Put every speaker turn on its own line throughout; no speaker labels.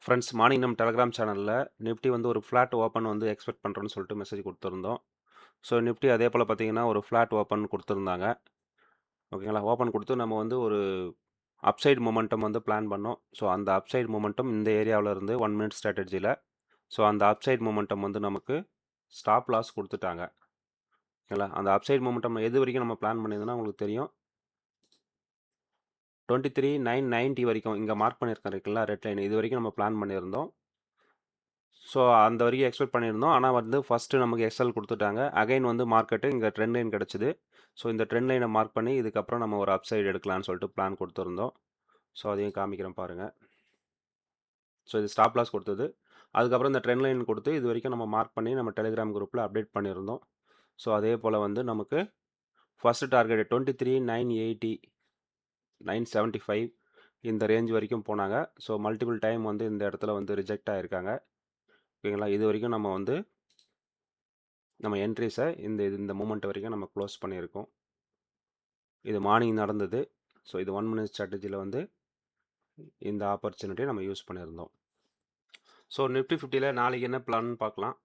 Friends morning நம்ம Telegram சேனலில் Nifty வந்து ஒரு ஃப்ளாட் ஓப்பன் வந்து எக்ஸ்பெக்ட் பண்ணுறோன்னு சொல்லிட்டு மெசேஜ் கொடுத்துருந்தோம். ஸோ நிஃப்டி அதே போல் பார்த்தீங்கன்னா ஒரு ஃப்ளாட் ஓப்பன் கொடுத்துருந்தாங்க. ஓகேங்களா? ஓப்பன் கொடுத்து நம்ம வந்து ஒரு அப்சைட் மொமெண்டம் வந்து பிளான் பண்ணோம். ஸோ அந்த அப்சைட் மொமெண்டம் இந்த ஏரியாவில் இருந்து 1 மினிட் ஸ்ட்ராட்டஜியில். ஸோ அந்த அப்சைட் மொமெண்டம் வந்து நமக்கு ஸ்டாப் லாஸ் கொடுத்துட்டாங்க. ஓகேங்களா? அந்த அப்சைட் மொமெண்டம் எது வரைக்கும் நம்ம பிளான் பண்ணியிருந்தோம்னா உங்களுக்கு தெரியும். 23,990 வரைக்கும் இங்கே மார்க் பண்ணியிருக்கேன் இருக்குங்களா, ரெட் லைன். இது வரைக்கும் நம்ம பிளான் பண்ணியிருந்தோம். ஸோ அந்த வரைக்கும் எக்ஸ்பெக்ட் பண்ணியிருந்தோம். ஆனால் வந்து ஃபஸ்ட்டு நமக்கு எக்ஸ்எல் கொடுத்துட்டாங்க. அகைன் வந்து மார்க்கெட்டு இங்கே ட்ரெண்ட் லைன் கிடச்சிது. ஸோ இந்த ட்ரெண்ட் லைனை மார்க் பண்ணி இதுக்கப்புறம் நம்ம ஒரு அப்சைடு எடுக்கலாம்னு சொல்லிட்டு பிளான் கொடுத்துருந்தோம். ஸோ அதையும் காமிக்கிறேன் பாருங்கள். ஸோ இது ஸ்டாப் லாஸ் கொடுத்தது. அதுக்கப்புறம் இந்த ட்ரெண்ட் லைன் கொடுத்து இது வரைக்கும் நம்ம மார்க் பண்ணி நம்ம டெலிகிராம் குரூப்பில் அப்டேட் பண்ணியிருந்தோம். ஸோ அதே போல் வந்து நமக்கு ஃபஸ்ட்டு டார்கெட் 23,980 975 இந்த ரேஞ்ச் வரைக்கும் போனாங்க. ஸோ மல்டிபிள் டைம் வந்து இந்த இடத்துல வந்து ரிஜெக்ட் ஆகிருக்காங்க. ஓகேங்களா? இது வரைக்கும் நம்ம என்ட்ரிஸை இந்த மூமெண்ட் வரைக்கும் நம்ம க்ளோஸ் பண்ணியிருக்கோம். இது மார்னிங் நடந்தது. ஸோ இது 1 மினிட் ஸ்ட்ராட்டஜியில் வந்து இந்த ஆப்பர்ச்சுனிட்டியை நம்ம யூஸ் பண்ணியிருந்தோம். ஸோ நிஃப்டி 50ல் நாளைக்கு என்ன பிளான்னு பார்க்கலாம்.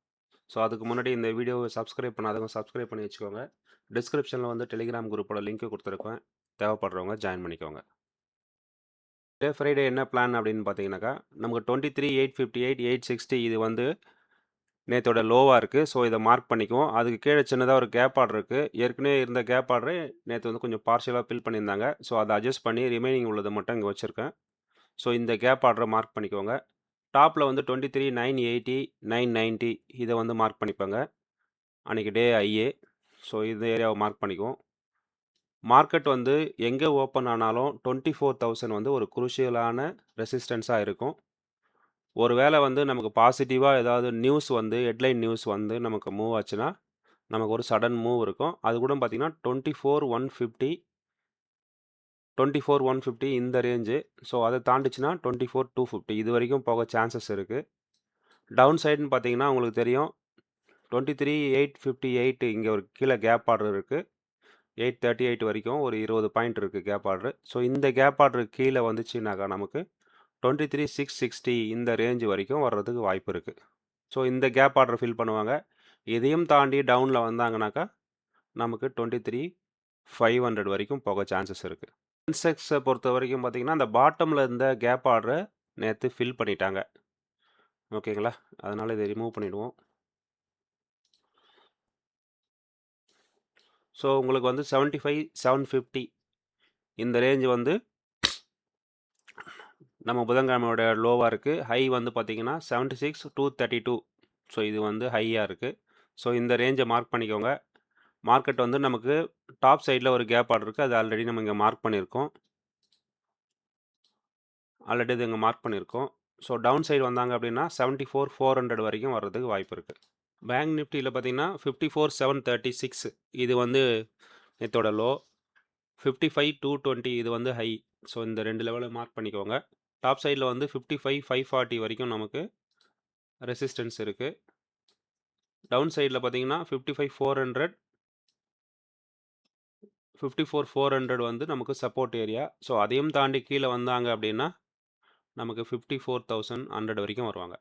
ஸோ அதுக்கு முன்னாடி இந்த வீடியோவை சப்ஸ்கிரைப் பண்ணாதவங்க சப்ஸ்கிரைப் பண்ணி வச்சுக்கோங்க. டிஸ்கிரிப்ஷனில் வந்து டெலிகிராம் குரூப்போட லிங்க் கொடுத்துருக்கேன். தேவைப்படுறவங்க ஜாயின் பண்ணிக்கோங்க. ஃப்ரைடே என்ன பிளான் அப்படின்னு பார்த்தீங்கன்னாக்கா, நமக்கு 23,858 860 இது வந்து நேற்றோட லோவாக இருக்குது. ஸோ இதை மார்க் பண்ணிக்குவோம். அதுக்கு கீழே சின்னதாக ஒரு கேப் ஆர்டர் இருக்குது. ஏற்கனவே இருந்த கேப் ஆர்டரு நேற்று வந்து கொஞ்சம் பார்ஷியலாக ஃபில் பண்ணியிருந்தாங்க. ஸோ அதை அட்ஜஸ்ட் பண்ணி ரிமைனிங் உள்ளதை மட்டும் இங்கே வச்சுருக்கேன். ஸோ இந்த கேப் ஆர்டரை மார்க் பண்ணிக்கோங்க. டாப்பில் வந்து 23,980 990 இதை வந்து மார்க் பண்ணிப்போங்க. அன்றைக்கி டே ஐஏ. ஸோ இந்த ஏரியாவை மார்க் பண்ணிக்குவோம். மார்க்கெட் வந்து எங்கே ஓப்பன் ஆனாலும் 24,000 வந்து ஒரு குரூஷியலான ரெசிஸ்டன்ஸாக இருக்கும். ஒரு வேளை வந்து நமக்கு பாசிட்டிவாக ஏதாவது நியூஸ் வந்து ஹெட்லைன் நியூஸ் வந்து நமக்கு மூவ் ஆச்சுன்னா நமக்கு ஒரு சடன் மூவ் இருக்கும். அது கூட பார்த்தீங்கன்னா 24,150 இந்த ரேஞ்சு. ஸோ அதை தாண்டிச்சுன்னா 24,250 இது வரைக்கும் போக சான்சஸ் இருக்குது. டவுன் சைடுன்னு பார்த்தீங்கன்னா உங்களுக்கு தெரியும் 23,858 இங்கே ஒரு கீழே கேப் ஆர்டர் இருக்குது. 838 வரைக்கும் ஒரு 20 பாயிண்ட் இருக்குது கேப் ஆர்டர். ஸோ இந்த கேப் ஆர்டர் கீழே வந்துச்சுனாக்கா நமக்கு 23,660 இந்த ரேஞ்சு வரைக்கும் வர்றதுக்கு வாய்ப்பு இருக்குது. ஸோ இந்த கேப் ஆர்டர் ஃபில் பண்ணுவாங்க. இதையும் தாண்டி டவுனில் வந்தாங்கனாக்கா நமக்கு 23,500 வரைக்கும் போக சான்சஸ் இருக்குது. சென்செக்ஸை பொறுத்த வரைக்கும் பார்த்தீங்கன்னா அந்த பாட்டமில் இருந்த கேப் ஆர்டரை நேற்று ஃபில் பண்ணிட்டாங்க. ஓகேங்களா? அதனால் இதை ரிமூவ் பண்ணிவிடுவோம். ஸோ உங்களுக்கு வந்து 75,750 இந்த ரேஞ்சு வந்து நம்ம புதன்கிழமையோட லோவாக இருக்குது. ஹை வந்து பார்த்தீங்கன்னா 76,232. ஸோ இது வந்து ஹையாக இருக்குது. ஸோ இந்த ரேஞ்சை மார்க் பண்ணிக்கோங்க. மார்க்கெட் வந்து நமக்கு டாப் சைடில் ஒரு கேப் ஆர்டர் இருக்குது. அது ஆல்ரெடி நம்ம இங்கே மார்க் பண்ணியிருக்கோம். இது இங்கே மார்க் பண்ணியிருக்கோம். ஸோ டவுன் சைடு வந்தாங்க அப்படின்னா 74,400 வரைக்கும் வர்றதுக்கு வாய்ப்பு இருக்குது. பேங்க் நிஃப்டியில் பார்த்தீங்கன்னா 54,736 இது வந்து நேற்றோட லோ. 55,220 இது வந்து ஹை. ஸோ இந்த 2 லெவலை மார்க் பண்ணிக்கோங்க. டாப் சைடில் வந்து 55,540 வரைக்கும் நமக்கு ரெசிஸ்டன்ஸ் இருக்குது. டவுன் சைடில் பார்த்தீங்கன்னா 55,400 54,400 வந்து நமக்கு சப்போர்ட் ஏரியா. ஸோ அதையும் தாண்டி கீழே வந்தாங்க அப்படின்னா நமக்கு 54,100 வரைக்கும் வருவாங்க.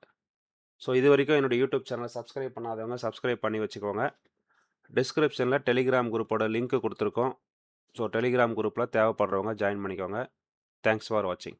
ஸோ இது வரைக்கும் என்னோடய யூடியூப் சேனலை சப்ஸ்கிரைப் பண்ணாதவங்க சப்ஸ்கிரைப் பண்ணி வச்சுக்கோங்க. டிஸ்கிரிப்ஷனில் டெலிகிராம் குரூப்போட லிங்க் கொடுத்துருக்கோம். ஸோ டெலிகிராம் குரூப்பில் தேவைப்படுறவங்க ஜாயின் பண்ணிக்கோங்க. தேங்க்ஸ் ஃபார் வாட்சிங்.